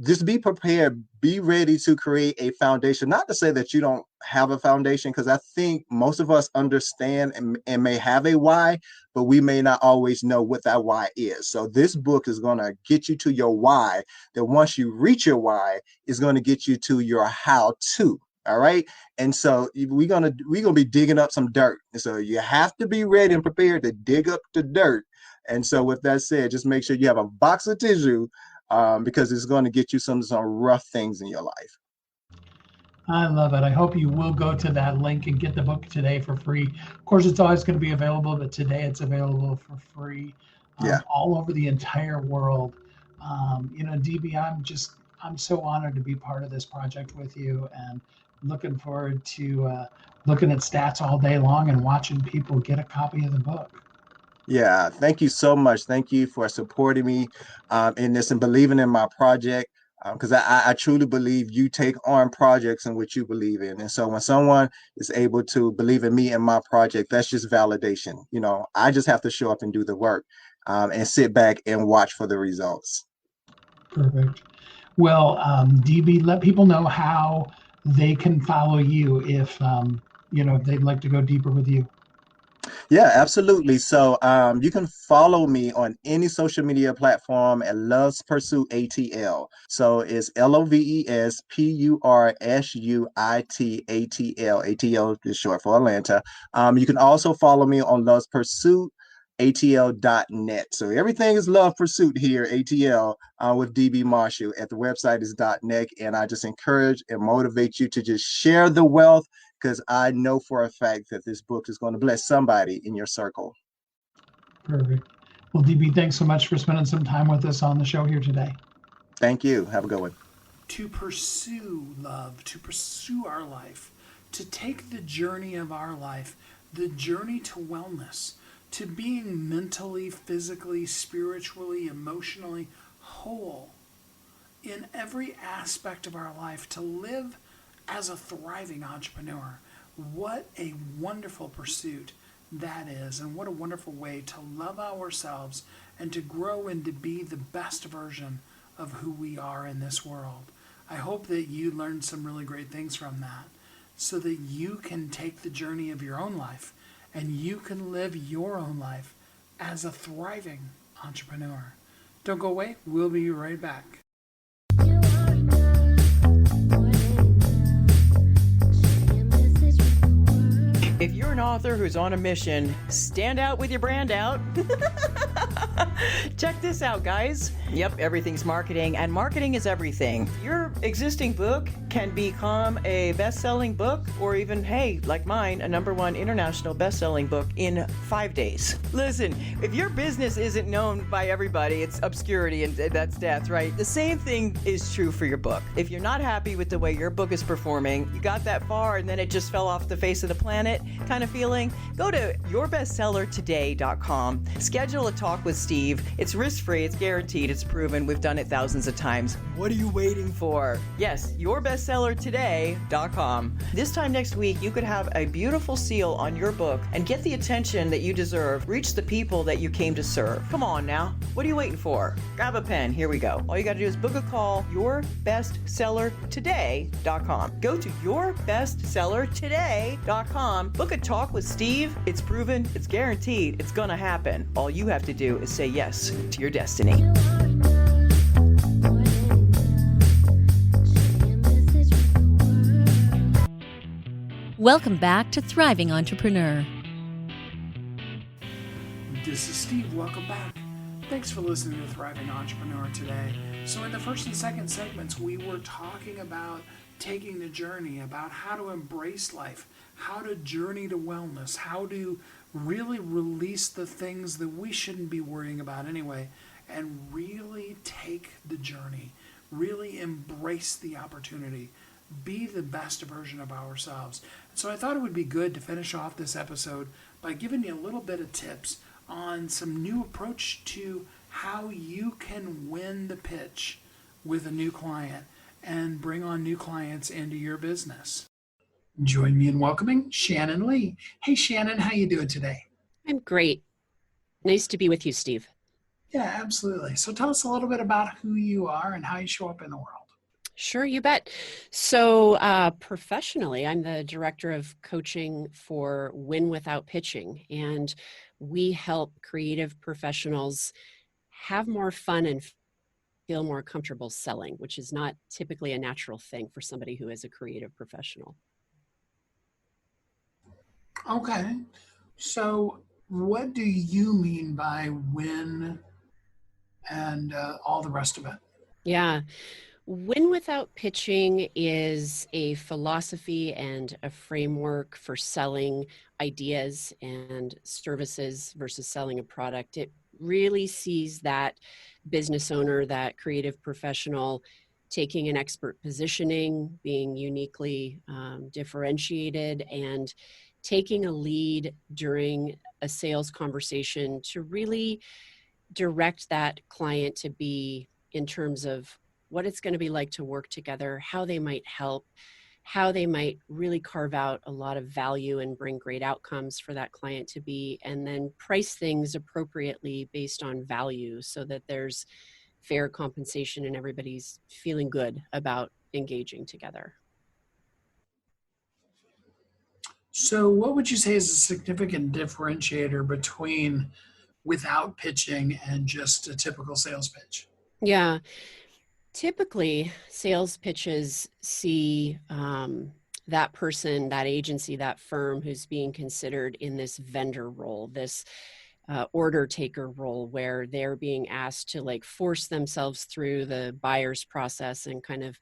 just be prepared, be ready to create a foundation. Not to say that you don't have a foundation, because I think most of us understand and may have a why, but we may not always know what that why is. So this book is going to get you to your why, that once you reach your why, is going to get you to your how to. All right. And so we're gonna be digging up some dirt. And so you have to be ready and prepared to dig up the dirt. And so with that said, just make sure you have a box of tissue, because it's going to get you some rough things in your life. I love it. I hope you will go to that link and get the book today for free. Of course, it's always going to be available, but today it's available for free Yeah. all over the entire world. DB, I'm so honored to be part of this project with you and looking forward to looking at stats all day long and watching people get a copy of the book. Yeah. Thank you so much. Thank you for supporting me in this and believing in my project. Because I truly believe you take on projects in which you believe in. And so when someone is able to believe in me and my project, that's just validation. I just have to show up and do the work, and sit back and watch for the results. Perfect. Well, DB, let people know how they can follow you if they'd like to go deeper with you. Yeah, absolutely. So you can follow me on any social media platform at Loves Pursuit ATL. So it's LOVESPURSUITATL. ATL is short for Atlanta. You can also follow me on Loves Pursuit ATL.net. So everything is Love Pursuit here, ATL, with DB Marshall. At the website is .net. And I just encourage and motivate you to just share the wealth, because I know for a fact that this book is going to bless somebody in your circle. Perfect. Well, DB, thanks so much for spending some time with us on the show here today. Thank you. Have a good one. To pursue love, to pursue our life, to take the journey of our life, the journey to wellness, to being mentally, physically, spiritually, emotionally whole in every aspect of our life, to live as a thriving entrepreneur. What a wonderful pursuit that is, and what a wonderful way to love ourselves and to grow and to be the best version of who we are in this world. I hope that you learned some really great things from that so that you can take the journey of your own life and you can live your own life as a thriving entrepreneur. Don't go away. We'll be right back. If you're an author who's on a mission, stand out with your brand out. Check this out, guys. Yep, everything's marketing, and marketing is everything. Your existing book can become a best-selling book, or even, hey, like mine, a #1 international best-selling book in 5 days. Listen, if your business isn't known by everybody, it's obscurity, and that's death, right? The same thing is true for your book. If you're not happy with the way your book is performing, you got that far and then it just fell off the face of the planet kind of feeling, go to yourbestsellertoday.com. Schedule a talk with Steve. It's risk-free, it's guaranteed, it's proven. We've done it thousands of times. What are you waiting for? Yes, yourbestsellertoday.com. This time next week, you could have a beautiful seal on your book and get the attention that you deserve. Reach the people that you came to serve. Come on now. What are you waiting for? Grab a pen. Here we go. All you got to do is book a call, yourbestsellertoday.com. Go to yourbestsellertoday.com. Book a talk with Steve. It's proven, it's guaranteed, it's gonna happen. All you have to do is say yes to your destiny. Welcome back to Thriving Entrepreneur. This is Steve. Welcome back. Thanks for listening to Thriving Entrepreneur today. So in the first and second segments, we were talking about taking the journey, about how to embrace life, how to journey to wellness, how to really release the things that we shouldn't be worrying about anyway, and really take the journey, really embrace the opportunity, be the best version of ourselves. So I thought it would be good to finish off this episode by giving you a little bit of tips on some new approach to how you can win the pitch with a new client and bring on new clients into your business. Join me in welcoming Shannyn Lee. Hey Shannyn, how you doing today? I'm great. Nice to be with you, Steve. Yeah, absolutely. So tell us a little bit about who you are and how you show up in the world. Sure, you bet. So professionally, I'm the director of coaching for Win Without Pitching, and we help creative professionals have more fun and feel more comfortable selling, which is not typically a natural thing for somebody who is a creative professional. Okay. So what do you mean by win and all the rest of it? Yeah. Win Without Pitching is a philosophy and a framework for selling ideas and services versus selling a product. It really sees that business owner, that creative professional, taking an expert positioning, being uniquely differentiated, and taking a lead during a sales conversation to really direct that client to be in terms of what it's going to be like to work together, how they might help, how they might really carve out a lot of value and bring great outcomes for that client to be, and then price things appropriately based on value so that there's fair compensation and everybody's feeling good about engaging together. So what would you say is a significant differentiator between without pitching and just a typical sales pitch? Yeah. Typically, sales pitches see that person, that agency, that firm who's being considered in this vendor role, this order taker role, where they're being asked to like force themselves through the buyer's process and kind of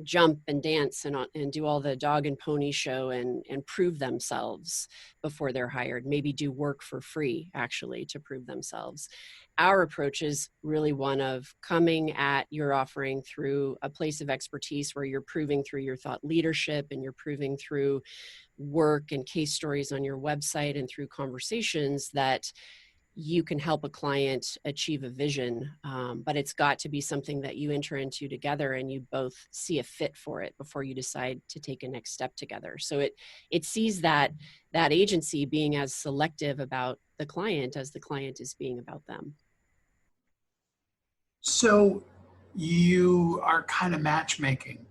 jump and dance and do all the dog and pony show and prove themselves before they're hired, maybe do work for free actually to prove themselves. Our approach is really one of coming at your offering through a place of expertise where you're proving through your thought leadership and you're proving through work and case stories on your website and through conversations that you can help a client achieve a vision, but it's got to be something that you enter into together and you both see a fit for it before you decide to take a next step together. So it sees that agency being as selective about the client as the client is being about them. So you are kind of matchmaking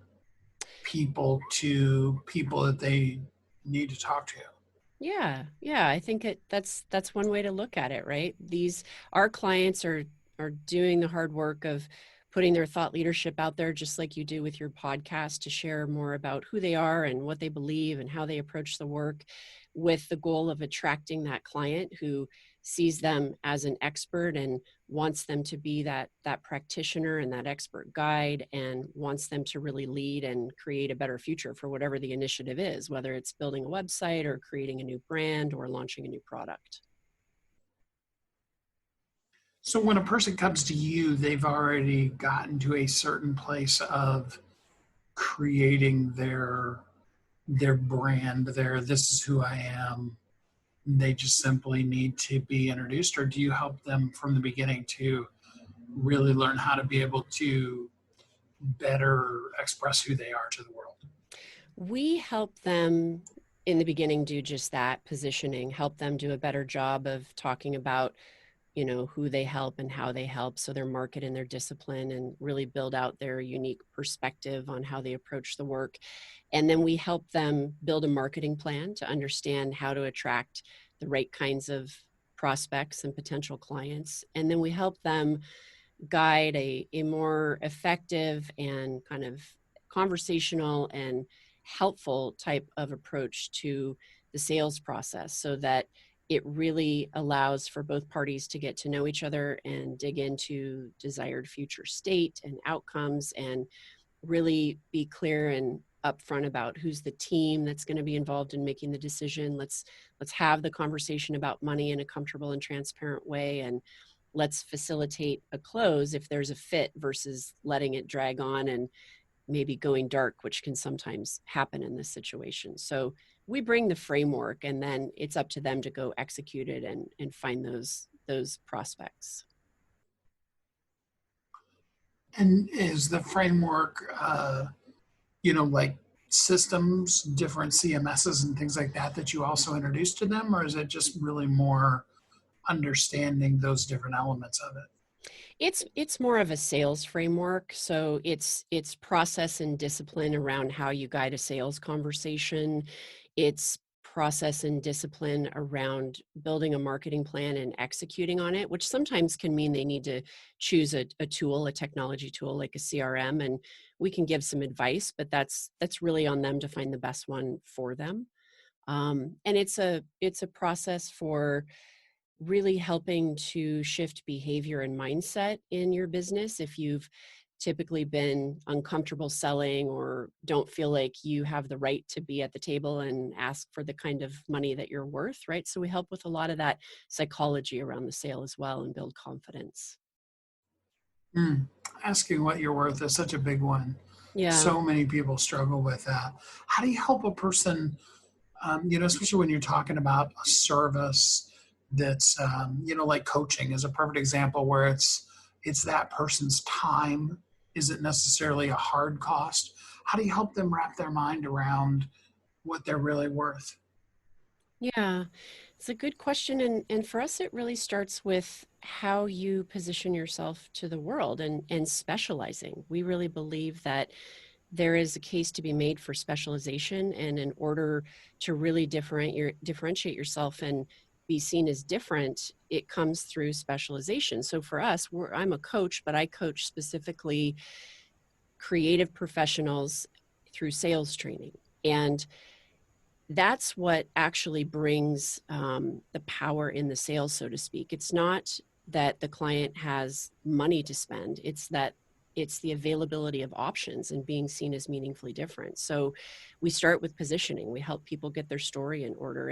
people to people that they need to talk to. Yeah, I think that's one way to look at it, right? Our clients are doing the hard work of putting their thought leadership out there, just like you do with your podcast, to share more about who they are and what they believe and how they approach the work, with the goal of attracting that client who sees them as an expert and wants them to be that practitioner and that expert guide, and wants them to really lead and create a better future for whatever the initiative is, whether it's building a website or creating a new brand or launching a new product. So when a person comes to you, they've already gotten to a certain place of creating their brand, this is who I am. They just simply need to be introduced, or do you help them from the beginning to really learn how to be able to better express who they are to the world? We help them in the beginning do just that, positioning, help them do a better job of talking about, who they help and how they help, so their market and their discipline, and really build out their unique perspective on how they approach the work. And then we help them build a marketing plan to understand how to attract the right kinds of prospects and potential clients. And then we help them guide a more effective and kind of conversational and helpful type of approach to the sales process, so that it really allows for both parties to get to know each other and dig into desired future state and outcomes, and really be clear and upfront about who's the team that's going to be involved in making the decision. Let's have the conversation about money in a comfortable and transparent way, and let's facilitate a close if there's a fit, versus letting it drag on and maybe going dark, which can sometimes happen in this situation. So we bring the framework, and then it's up to them to go execute it and find those prospects. And is the framework, like systems, different CMSs and things like that you also introduce to them, or is it just really more understanding those different elements of it? It's more of a sales framework. So it's process and discipline around how you guide a sales conversation. It's process and discipline around building a marketing plan and executing on it, which sometimes can mean they need to choose a tool, a technology tool like a CRM, and we can give some advice, but that's really on them to find the best one for them. And it's a process for really helping to shift behavior and mindset in your business. If you've typically been uncomfortable selling, or don't feel like you have the right to be at the table and ask for the kind of money that you're worth, right? So we help with a lot of that psychology around the sale as well, and build confidence. Asking what you're worth is such a big one. Yeah. So many people struggle with that. How do you help a person, especially when you're talking about a service that's, like coaching is a perfect example, where it's that person's time isn't necessarily a hard cost. How do you help them wrap their mind around what they're really worth? Yeah, it's a good question. And for us, it really starts with how you position yourself to the world, and specializing. We really believe that there is a case to be made for specialization, and in order to really differentiate yourself and be seen as different, it comes through specialization. So for us, I'm a coach, but I coach specifically creative professionals through sales training. And that's what actually brings the power in the sales, so to speak. It's not that the client has money to spend, it's the availability of options and being seen as meaningfully different. So we start with positioning. We help people get their story in order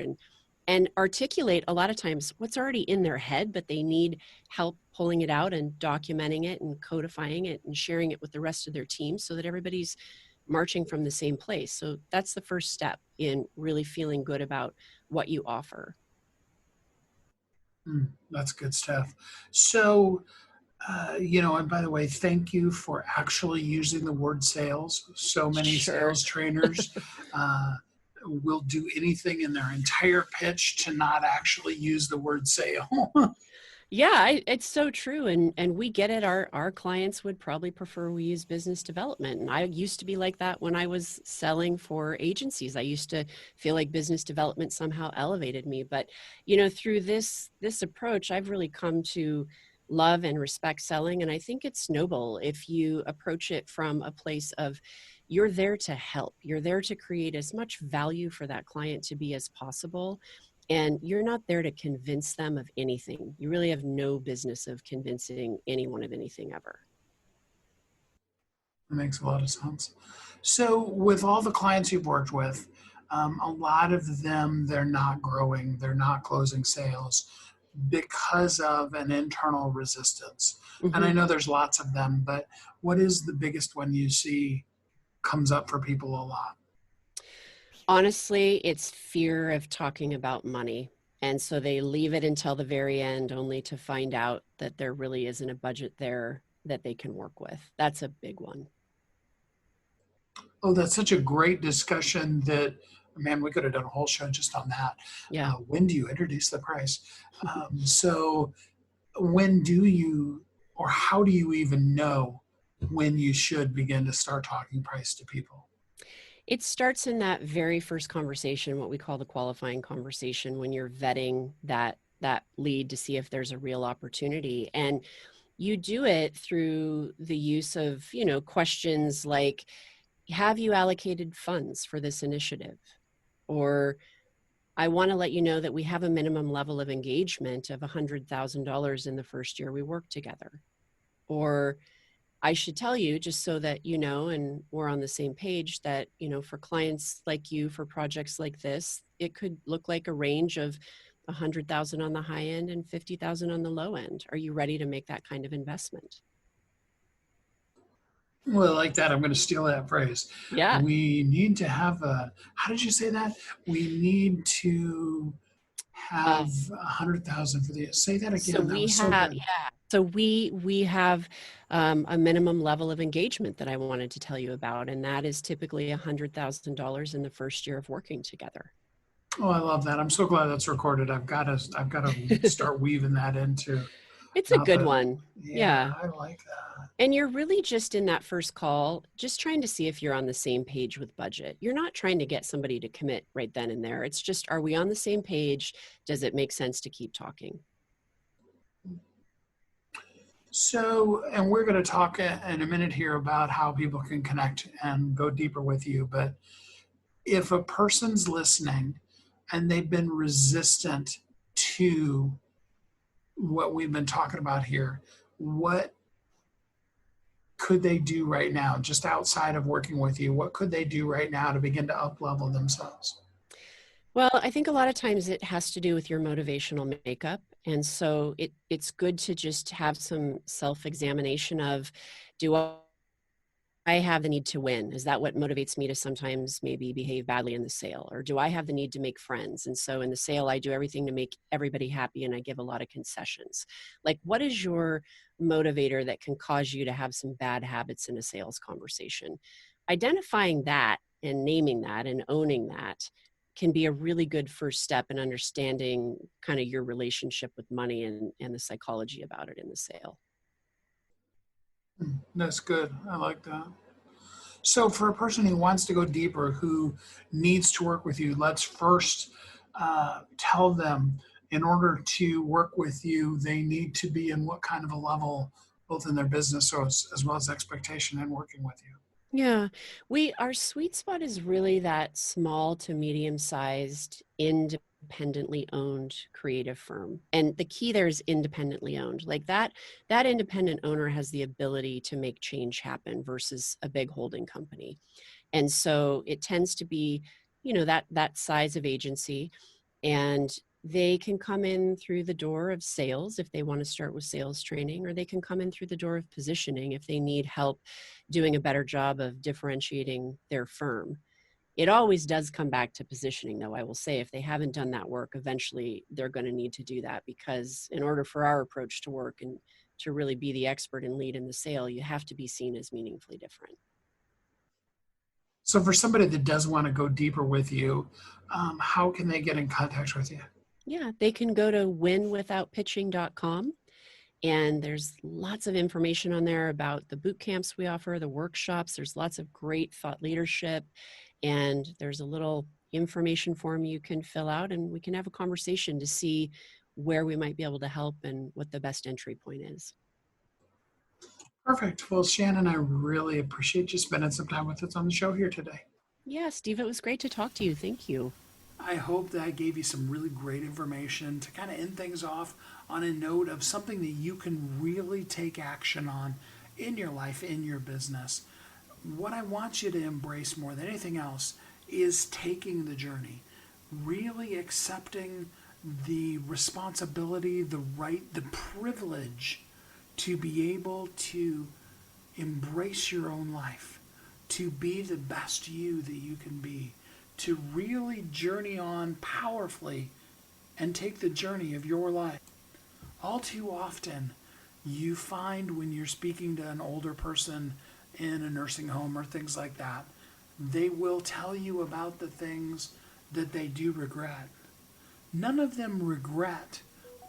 and articulate a lot of times what's already in their head, but they need help pulling it out and documenting it and codifying it and sharing it with the rest of their team, so that everybody's marching from the same place. So that's the first step in really feeling good about what you offer. That's good stuff. So, and by the way, thank you for actually using the word sales. So many Sure. sales trainers will do anything in their entire pitch to not actually use the word sale. Yeah, it's so true, and we get it. Our clients would probably prefer we use business development, and I used to be like that when I was selling for agencies. I used to feel like business development somehow elevated me, but through this approach, I've really come to love and respect selling, and I think it's noble if you approach it from a place of you're there to help. You're there to create as much value for that client to be as possible. And you're not there to convince them of anything. You really have no business of convincing anyone of anything ever. That makes a lot of sense. So, with all the clients you've worked with, a lot of them, they're not growing, they're not closing sales because of an internal resistance. And Hmm. I know there's lots of them, but what is the biggest one you see comes up for people a lot? Honestly, it's fear of talking about money. And so they leave it until the very end only to find out that there really isn't a budget there that they can work with. That's a big one. Oh, that's such a great discussion that, man, we could have done a whole show just on that. Yeah. When do you introduce the price? So, when do you, or how do you even know when you should begin to start talking price to people? It starts in that very first conversation, what we call the qualifying conversation, when you're vetting that lead to see if there's a real opportunity. And you do it through the use of, questions like, have you allocated funds for this initiative? Or I want to let you know that we have a minimum level of engagement of $100,000 in the first year we work together. Or I should tell you, just so that you know, and we're on the same page, that, for clients like you, for projects like this, it could look like a range of 100,000 on the high end and 50,000 on the low end. Are you ready to make that kind of investment? Well, like that, I'm going to steal that phrase. Yeah. We need to have a, how did you say that? We need to Uh, have 100,000 for the, say that so again. That we was so have, good. yeah. So we have a minimum level of engagement that I wanted to tell you about, and that is typically $100,000 in the first year of working together. Oh, I love that. I'm so glad that's recorded. I've got to start weaving that into It's a not good the, one. yeah, Yeah. I like that. And you're really just in that first call, just trying to see if you're on the same page with budget. You're not trying to get somebody to commit right then and there. It's just, are we on the same page? Does it make sense to keep talking? So, and we're going to talk in a minute here about how people can connect and go deeper with you. But if a person's listening and they've been resistant to what we've been talking about here, what could they do right now, just outside of working with you? What could they do right now to begin to up level themselves? Well, I think a lot of times it has to do with your motivational makeup. And so it's good to just have some self-examination of, do I have the need to win? Is that what motivates me to sometimes maybe behave badly in the sale? Or do I have the need to make friends? And so in the sale, I do everything to make everybody happy and I give a lot of concessions. Like, what is your motivator that can cause you to have some bad habits in a sales conversation? Identifying that and naming that and owning that can be a really good first step in understanding kind of your relationship with money and the psychology about it in the sale. That's good. I like that. So, for a person who wants to go deeper, who needs to work with you, let's first tell them in order to work with you, they need to be in what kind of a level, both in their business as well as expectation and working with you. Yeah, our sweet spot is really that small to medium sized, independently owned creative firm. And the key there is independently owned. Like that independent owner has the ability to make change happen versus a big holding company. And so it tends to be, that size of agency, and they can come in through the door of sales if they want to start with sales training, or they can come in through the door of positioning if they need help doing a better job of differentiating their firm. It always does come back to positioning, though. I will say, if they haven't done that work, eventually they're going to need to do that, because in order for our approach to work and to really be the expert and lead in the sale, you have to be seen as meaningfully different. So for somebody that does want to go deeper with you, how can they get in contact with you? Yeah, they can go to winwithoutpitching.com. And there's lots of information on there about the boot camps we offer, the workshops. There's lots of great thought leadership. And there's a little information form you can fill out, and we can have a conversation to see where we might be able to help and what the best entry point is. Perfect. Well, Shannyn, I really appreciate you spending some time with us on the show here today. Yeah, Steve, it was great to talk to you. Thank you. I hope that I gave you some really great information to kind of end things off on a note of something that you can really take action on in your life, in your business. What I want you to embrace more than anything else is taking the journey, really accepting the responsibility, the right, the privilege to be able to embrace your own life, to be the best you that you can be, to really journey on powerfully and take the journey of your life. All too often, you find when you're speaking to an older person in a nursing home or things like that, they will tell you about the things that they do regret. None of them regret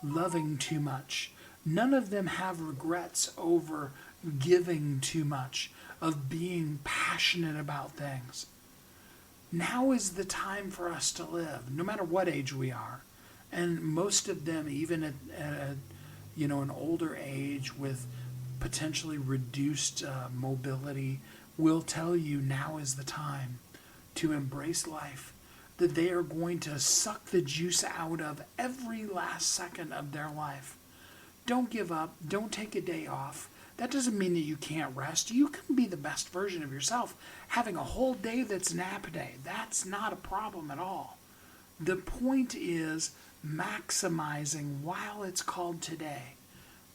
loving too much. None of them have regrets over giving too much, of being passionate about things. Now is the time for us to live, no matter what age we are. And most of them, even at an older age with potentially reduced mobility, will tell you now is the time to embrace life, that they are going to suck the juice out of every last second of their life. Don't give up. Don't take a day off. That doesn't mean that you can't rest. You can be the best version of yourself. Having a whole day that's nap day, that's not a problem at all. The point is maximizing while it's called today.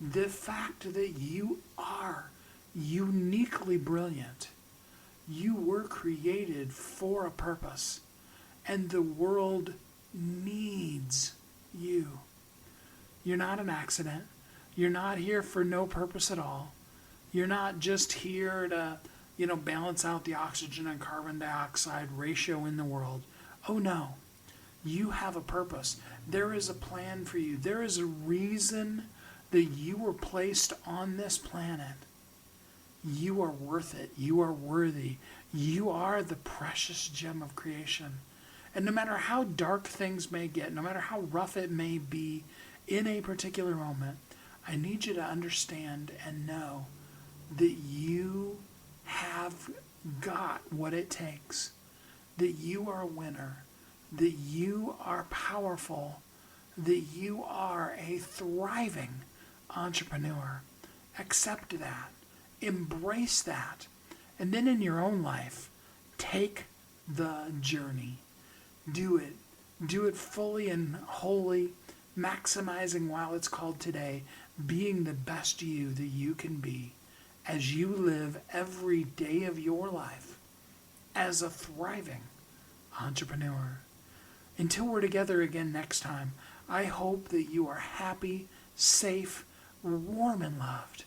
The fact that you are uniquely brilliant. You were created for a purpose, and the world needs you. You're not an accident. You're not here for no purpose at all. You're not just here to, balance out the oxygen and carbon dioxide ratio in the world. Oh no, you have a purpose. There is a plan for you. There is a reason that you were placed on this planet. You are worth it. You are worthy. You are the precious gem of creation. And no matter how dark things may get, no matter how rough it may be in a particular moment, I need you to understand and know that you have got what it takes, that you are a winner, that you are powerful, that you are a thriving entrepreneur. Accept that. Embrace that. And then in your own life, take the journey. Do it. Do it fully and wholly, maximizing while it's called today, being the best you that you can be as you live every day of your life as a thriving entrepreneur. Until we're together again next time, I hope that you are happy, safe, warm, and loved,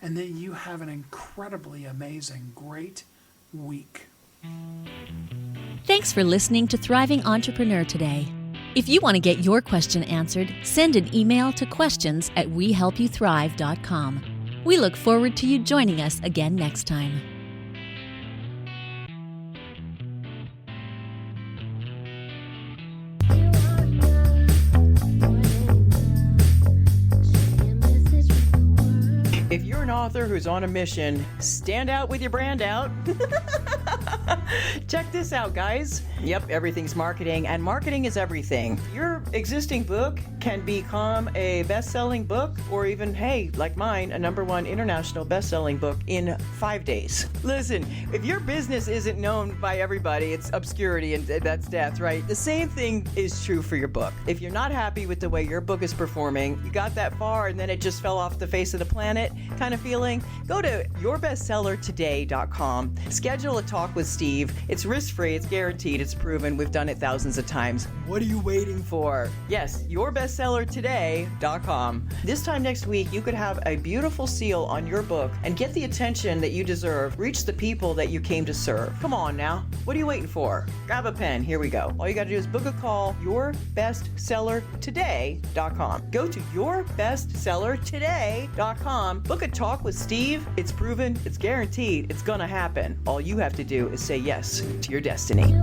and that you have an incredibly amazing, great week. Thanks for listening to Thriving Entrepreneur today. If you want to get your question answered, send an email to questions@wehelpyouthrive.com. We look forward to you joining us again next time. If you're an author who's on a mission, stand out with your brand out. Check this out, guys. Yep, everything's marketing, and marketing is everything. Your existing book can become a best-selling book, or even, hey, like mine, a #1 international best-selling book in 5 days. Listen, if your business isn't known by everybody, it's obscurity, and that's death, right? The same thing is true for your book. If you're not happy with the way your book is performing, you got that far and then it just fell off the face of the planet kind of feeling, go to yourbestsellertoday.com, schedule a talk with Steve, Steve. It's risk-free, it's guaranteed, it's proven. We've done it thousands of times. What are you waiting for? Yes, yourbestsellertoday.com. This time next week, you could have a beautiful seal on your book and get the attention that you deserve. Reach the people that you came to serve. Come on now. What are you waiting for? Grab a pen. Here we go. All you got to do is book a call. yourbestsellertoday.com. Go to yourbestsellertoday.com. Book a talk with Steve. It's proven. It's guaranteed. It's going to happen. All you have to do is say yes to your destiny.